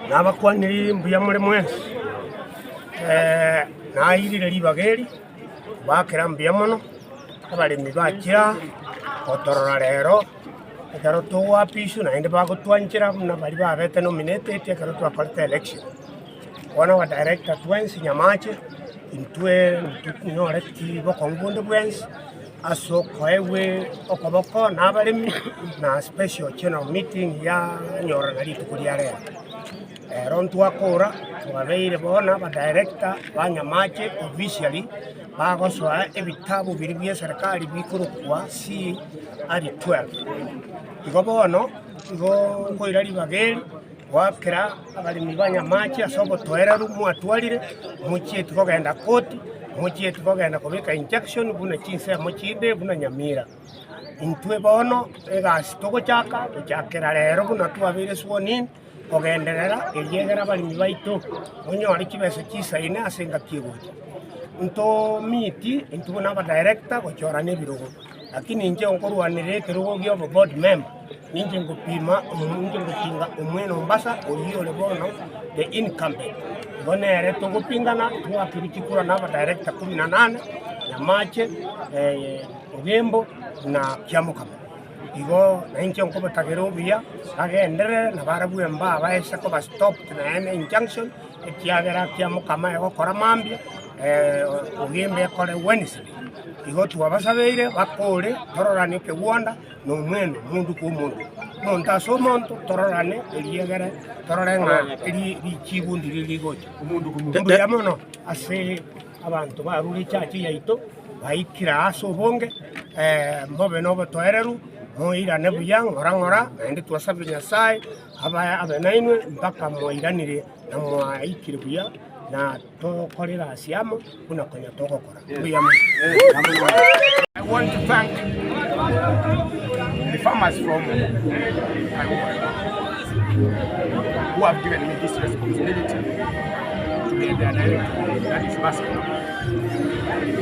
Nabakwaniri mbuya muri mwesi nairire libageri bakira mbuya muno abalimi bakira otorora rero ekero twapishu naende bagotwanchira muna bali babete nominated ekero twakorete election one wa director twensi Nyamache intwe nyore tibo kongunde bwensi aso kwewe okoboko nabalimi na special general meeting ya nyora nali tukulia rero twakora twabeire bona ba director ba Nyamache officially bagoswa ebitabu biri bya serikali bikuru kwa si ari 12 igo bono igo ngoira libageri wakira abalimi ba Nyamache asobo toera rumu atwalire muchie tukogenda koti muchie tukogenda kubika injection buna chinse muchide buna Nyamira intwe bono egasitoko chakira rero buna twabire swonini ogenderera eliegera balimi baitu onyori kibese kisaine asenga kiguti nto miti intubona ba director gochora ne birugo lakini nje onkorwanire kirugo byo board member ninje ngupima ngutinga umweno mbasa oliyo lebono the incumbent bonere tugupingana twakirikikura na ba director 18 Nyamache Ogembo na Kiamukama igo nanche onko takero bia agendere na barabu emba baesa ko ba stop na ene injunction ekiagera Kiamukama ego kora mambia Ogembe kore Wednesday igo tuwabasabeire bakore tororane ke wanda no mweno mundu ku mundu monta so monto tororane eliegere tororenga eli chibundi ligoje umundu ku mundu yamono ase abantu baruri chachi yaito baikira aso bonge mbobe no botoereru moira nebuya ngora ende twasabye Nyasaye abaya abenainwe mpaka moiranire na mwaikire buya na tokorera asiamo kuna konya tokokora I want to thank the farmers from who have given me this responsibility to be their director, that is basketball.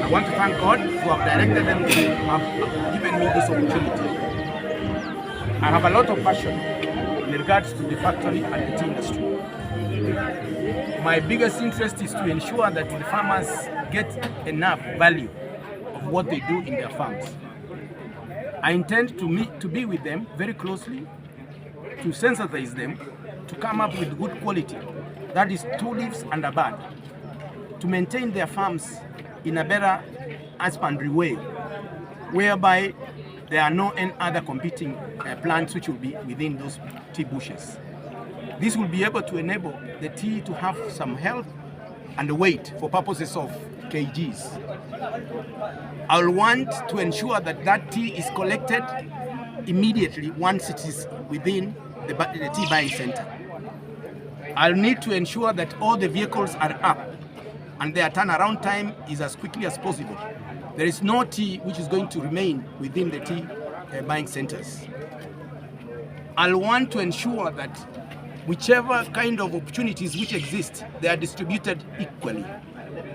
I want to thank God who have directed them to have given me this opportunity. I have a lot of passion in regards to the factory and the tea industry. My biggest interest is to ensure that the farmers get enough value of what they do in their farms. I intend to be with them very closely, to sensitize them, to come up with good quality, that is 2 leaves and above, to maintain their farms in a better husbandry way, whereby there are no any other competing plants which will be within those tea bushes. This will be able to enable the tea to have some health and weight for purposes of kgs. I'll want to ensure that that tea is collected immediately once it is within the tea buying center. I'll need to ensure that all the vehicles are up and their turnaround time is as quickly as possible. There is no tea which is going to remain within the tea buying centers. I'll want to ensure that whichever kind of opportunities which exist, they are distributed equally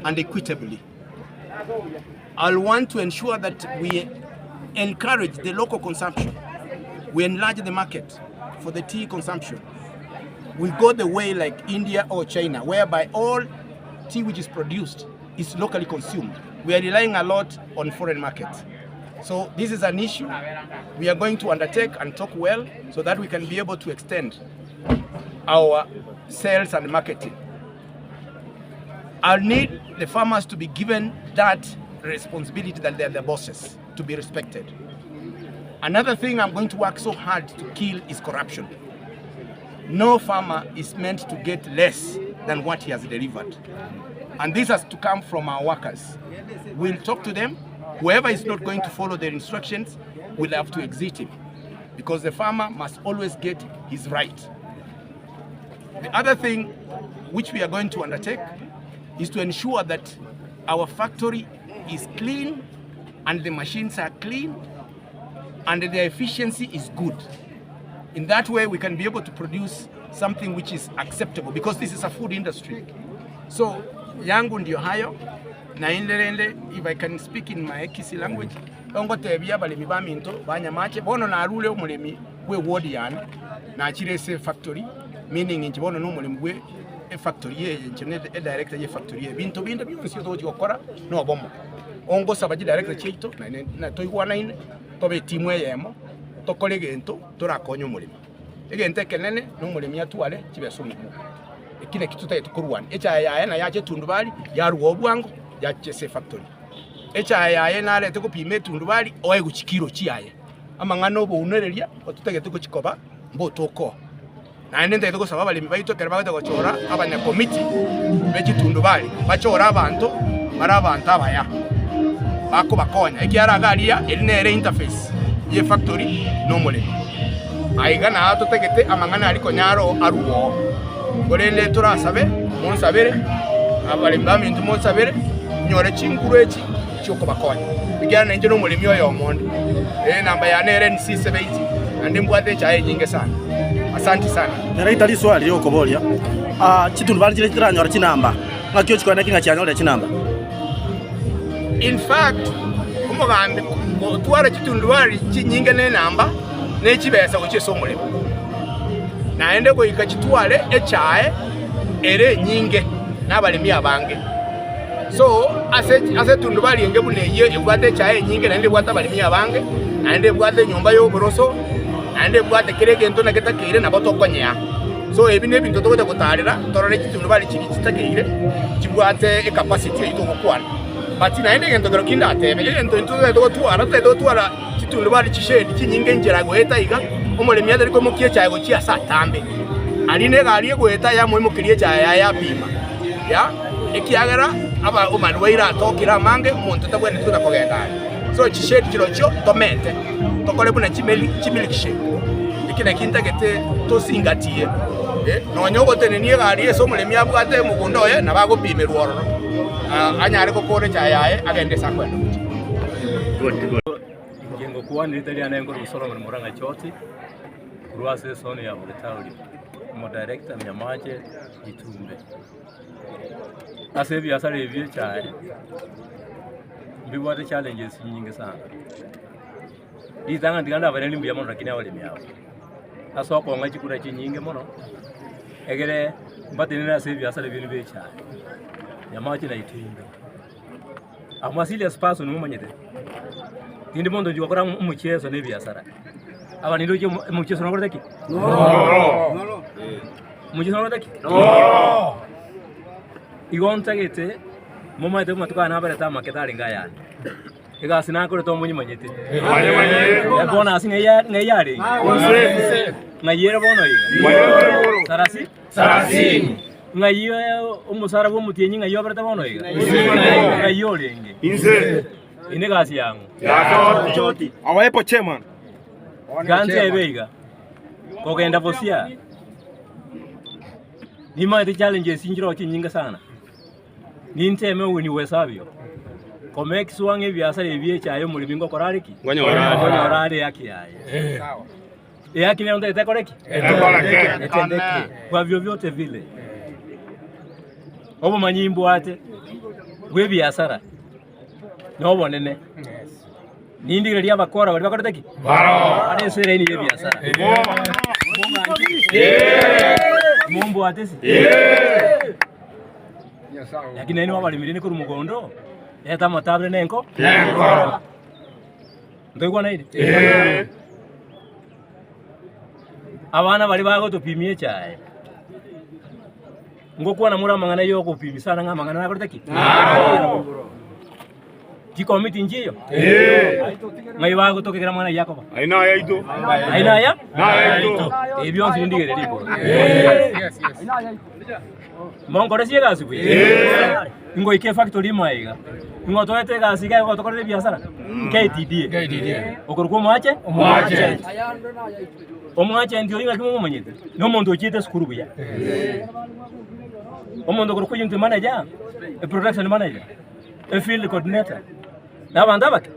and equitably. I'll want to ensure that we encourage the local consumption. We enlarge the market for the tea consumption. We go the way like India or China, whereby all tea which is produced is locally consumed. We are relying a lot on foreign markets. So this is an issue we are going to undertake and talk well so that we can be able to extend our sales and marketing. I'll need the farmers to be given that responsibility that they're the bosses, to be respected. Another thing I'm going to work so hard to kill is corruption. No farmer is meant to get less than what he has delivered. And this has to come from our workers. We'll talk to them. Whoever is not going to follow their instructions will have to exit him, because the farmer must always get his right. The other thing which we are going to undertake is to ensure that our factory is clean and the machines are clean and their efficiency is good. In that way we can be able to produce something which is acceptable, because this is a food industry. So yangu ndio hayo na inderende, if I can speak in my Kisii language, ongo tebia balimi ba minto ba Nyamache bono na rule omulemi we ward yan na chirese factory meaning inchibono no mulimo gwe factory ye internet director ye factory ye bintu binde byose toji gukora no bomo ongo sabaji director chito na toigwana ine tobe timu yemo tokole gento turakonyo mulimo egente kenene no mulimo atwale kibesumu ekine kitu taitukurwan echa yaye na yache tundubali yaruwo bwango yache factory echa yaye na lete kupime tundubali oye guchikiro chiyaye amangano bo unereria otutegete kuchikoba mbo toko na nende toko sababa limi baito kerabagata gochora abanya committee bechi tundubali bachora abantu marabanta baya bako bakonya ekiara galia elinere interface ye factory no mulimo aiga na tutegete amangana aliko nyaro aruwo gorende turasabe monsabere abali bamintu monsabere nyore chinguru echi cyoko bakonya bigana nje no mulimi oyo monde namba ya NRNC 70 andi mbwate chaye nyinge sana asante sana nera itali swali yo kobolia chitundu bali chile kiranyora chinamba ngakyo chikwana kinga cyanyora chinamba in fact umugambi twara chitundu bali chinyinge ne namba ne chibesa kucheso mulimi naende ko ikachitwale echaye ere nyinge nabalimi abange so ase tundu bali enge buneye ebwate chaye nyinge naende bwata balimi abange naende bwate nyumba yo boroso naende bwate kirege ntona ketakire na botokonya so ebine bintu tokote kutarira torore chitundu bali chikitakire chibwate e capacity ito kokwana bati naende gento gero kinda atebe gento ntuze totwara chitundu bali chishedi chinyinge njera goeta iga omulimi atari ko mukie chaye go chia satambe aline gari goeta ya mwe mukirie chaye ya pima ya ekiagera aba omanu waira tokira mange muntu tabwene tuta kogenda so chishedi kirocho tomente tokole buna chimilikishe ikina kinta gete tosingatie no nyogo tenenie gari eso mulimi abwate mugundo ye nabago pimerwa oro anyare ko kore chaye agende sakwendo Jengo kuwa nilitalia nengo rusoro muranga choti ruase soni ya Vuna mo director Nyamache Itumbe asebi asale evie chae biwate challenges nyingi sana izanga ndiganda abane limbu ya mono rakini awale miawo aso ko ngachi kura chi nyingi mono egere mbate nina asebi asale binu be chae Nyamache na Itumbe amasili espace numanyete Hindi mondo jua korang umuchezo ne biasara. Aba nindo je umuchezo no koraki? No. Umuchezo no koraki? No. Igon tagete moma ite matuka na bare ta maketari ngaya. Ega sina ko to munyi manyete. Ya bona asinga ya ngayari. Ngayera bono yi. Sarasi. Ngayo umusara bo mutienyi ngayo bare ta bono yi. Ngayo lenge. Inse. Ini kasi yangu. Ya choti. Awaepo chairman. Ganze beiga. Kogenda bosia. Ni ma the challenges injiro nyinga sana. Ni nteme uni wesabyo. Komek suange biasa ebie chayo mulibingo korariki. Ngonyora yake yaye. Sawa. Yake ni onda itakoreki? Etendeke. Kwa vyovyote vile. Obo manyimbo ate. We biasara. No bonene. Nindi redia bakora bali bakora taki? Baro. Ane sere ni biasara. Mumbo atesi. Lakini nini wabali mirine kuru mugondo? Eta matabre nenko? Nenko. Ndego na idi? Abana bali bago to pimie chae. Ngokuwa na mura mangana yo ko pimisana nga mangana nakora taki? Kikomiti njiyo? Ngai wago toke kira mwana Yakoba. Aina ya ito. Aina ya? Na ya ito. Ebyo nsindigere lipo. Yes. Mongo resiye gasu bwe. Ngo ike factory maiga. Ngo toete gasi ga ko tokore biasara. KTD. Okorko mwache? Mwache. Omwache ndio inga kimo manyete. No mondo chite skuru bya. Omondo korko yinte manager. A production manager. A field coordinator. Na banda bake?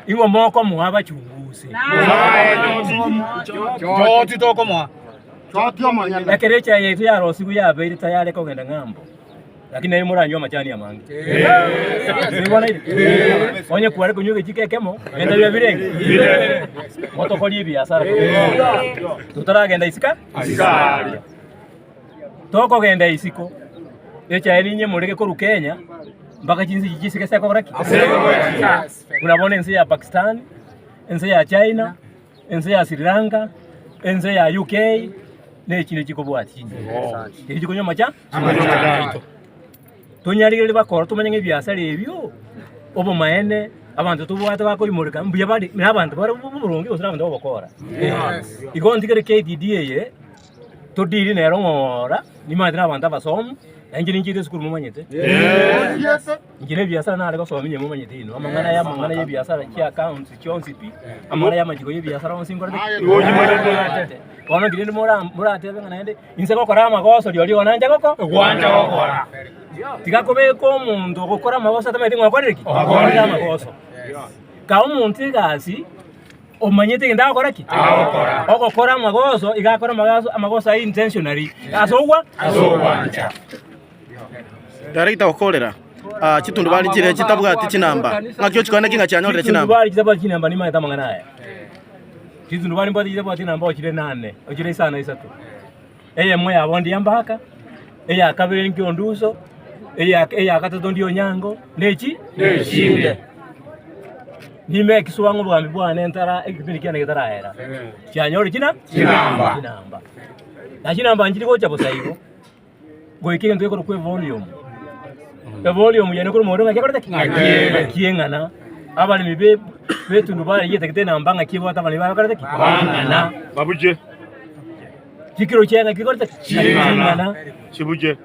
Ingo moko muaba chunguzi. Choti toko mwa. Choti omanya. Ekerecha yetu ya rosiku ya beri tayari kogenda ngambo. lakini naye muranywa majani ya mangi sibona ile onye kware kunyuge kikekemo enda bya birenge motokoli biashara tutaragenda isika toko genda isiko echa elinye mureke ko Kenya mpaka jinsi jisike sako koraki unabona enzi ya Pakistan, enzi ya China, enzi ya Sri Lanka, enzi ya UK ne chine chikobwati kiri chikonyo macha tunyarigire bakora tumanye byasara ebyo obo maene abantu tubwata bakolimurika mbuya bali n'abantu bari burungi osira abantu bakora igondigere KDDA ye todiri nero ngora nimandi n'abantu abasomo engine ngire skulu mumanyete ngire byasara nale basomye mumanyete ino amangana ya byasara ki account chonsi pi amara ya majiko ye byasara onsingora ono ngire murate nganaende inseko kora amagoso lyoli onanja koko gwanja kokora tigakobe ko umuntu gukora amagoso atamete ngwakorereki akora amagoso ka umuntu gasi omanyete ngenda akora ki okokora amagoso igakora amagoso intentionally asogwa Director okorera chitundu bali chire chitabwati chinamba ngakyo chikwana kinga chanyorera chinamba bali chitabwati chinamba ni maeta mangana aya chitundu bali mbati chitabwati namba ochire 8 ochire sana isatu eye moya abondi yambaka eye akabere nkionduso eye akatoto ndio nyango nechi nechinde nime kiswango bwambi bwana entara ekipindi kyane getaraera chanyore chinamba na chinamba njiri gocha bosaibo goikenge ntwe ko volume volume yane ko moronga kyakorete kiengana abali mibe betundu bali yetekete namba ngakibwa tabali bakorete kibangana babuje kikiro cyenga kikorete kibangana chibuje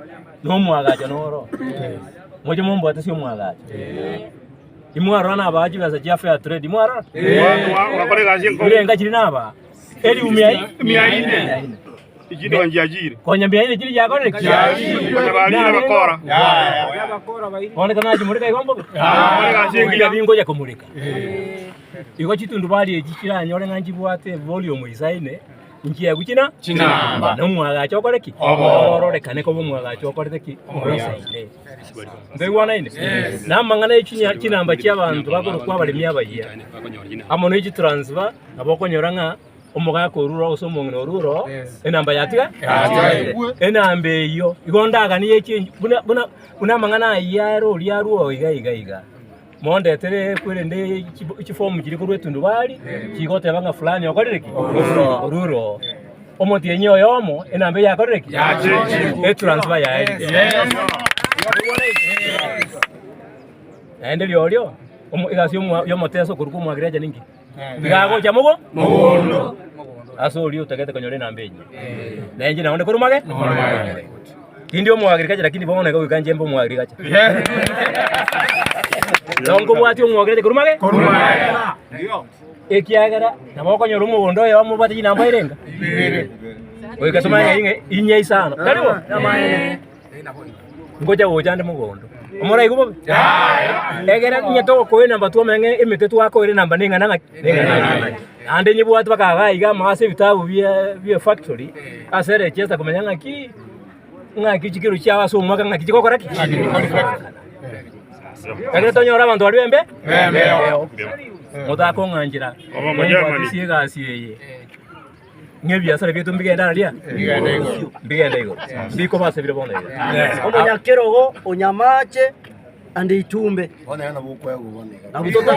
no mwagacha noro moje mombo atasio mwagacha imwaro na abaji baza jafe ya trade imwaro wakore gaje ngo urenga kiri naba eri umya ikido wanjajiri konya mbya kiri yakore bali bakoraone kana jimurika igombo one gaje ngira bingo ya kumurika iko chitundu bali ekikira nyore nganji bwate volume isaine nkiya gukina chinamba no mwaga chokoreki orore kane ko mwaga chokoreki isaine ndegwana ine namangana ekinya kinamba ky'abantu bakoro kwa bali myabayiya amono eki transfer abokonyora omuga ko ruro osomongno ruro enamba yatiga enamba eyo igondaga ni eki buna mangana yaro lyaruo iga monde tere kwirende ikifomu kiri ku rwetundu bali kigote banga fulani okorereki ruro omoti enyo yomo enamba yakorereki e transfer ya ende lyolyo igasi yo moteso kuruku mwagireja ningi bigago chamugo mugondo aso lyo tagate konyore nambenyi nenje naonde kurumage ndio mwagirikaje lakini bamona ko kanje mbo mwagirikaje longo bwati umwagirikaje kurumage ndio ekiagara naboko nyoro mugondo yo mubati namba irenga oyo kasoma inye isano kariwo ngoja wojande mugondo omora igubo egera nyeto ko namba tu menge emete tu ako ire namba ninga nanga ande nyibu watu bakaga iga mase bitabu bia factory asere chesa kumenya ngaki chikiro cyawa so mwaka ngaki chikokora ki egera tonyora abantu bali bembe mutako nganjira siega asiye ngebyasara byetu mbigenda ria mbigenda igo biko base bire bonde onya kerogo Nyamache and Itumbe ona yana bukwe go bonde na butoka